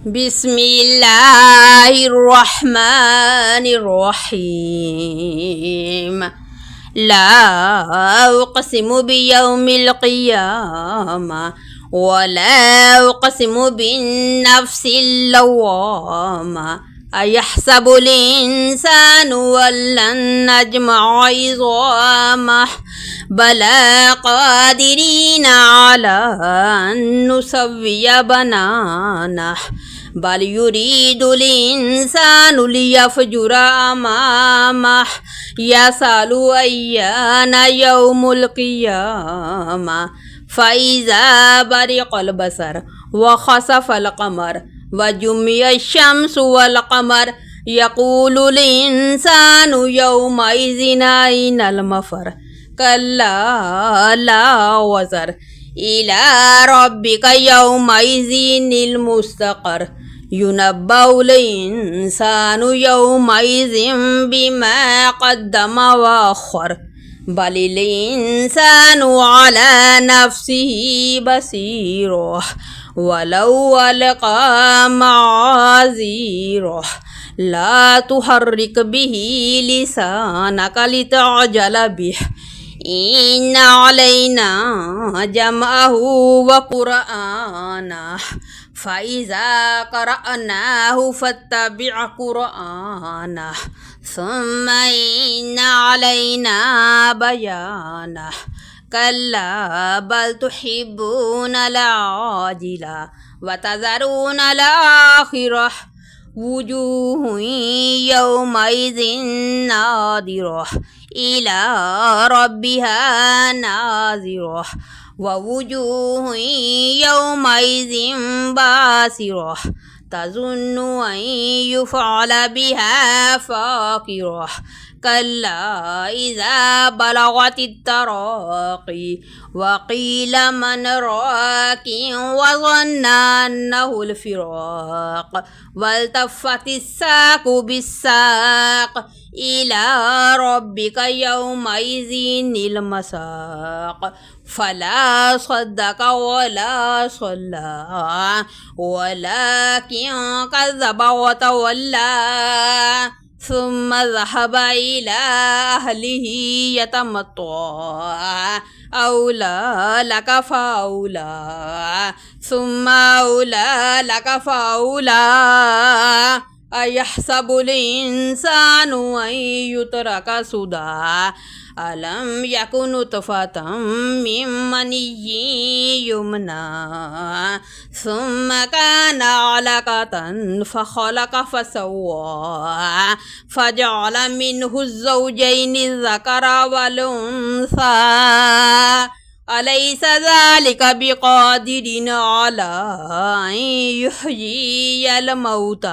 بسم الله الرحمن الرحيم. لا أقسم بيوم القيامة ولا أقسم بالنفس اللوامة. أيحسب الإنسان أن لن نجمع عظامه بلى قادرين على أن نسوي بنانه بل يريد الإنسان ليفجر أمامه يسأل أيان يوم القيامة. فإذا برق البصر وخسف القمر وجمع الشمس والقمر يقول الإنسان يومئذ أين المفر كلا لا وزر إلى ربك يومئذ المستقر. ينبأ الإنسان يومئذ بما قدم وأخر بل الإنسان على نفسه بصير ولو ألقى معاذيره. لا تحرك به لسانك لتعجل به إن علينا جمعه وقرآنه فإذا قرأناه فاتبع قرآنه ثم إن علينا بيانه. كلا بل تحبون العاجلة وتذرون الآخرة وجوه يومئذ ناظرة إلى ربها ناظرة ووجوه يومئذ باسرة تظن أن يفعل بها فاقرة. كلا إذا بلغت التراقي وقيل من راق وظن أنه الفراق والتفت الساق بالساق إلى ربك يومئذ المساق. فلا صدق ولا صلى ولكن كذب وتولى ثم ذهب إلى أهله يتمطى أولى لك فأولى ثم أولى لك فأولى. أيحسب الإنسان أن يترك سدى ألم يكن نطفة من مني يمنى ثم كان علقة فخلق فسوى فجعل منه الزوجين الذكر والأنثى أليس ذلك بقادر على أن يحيي الموتى.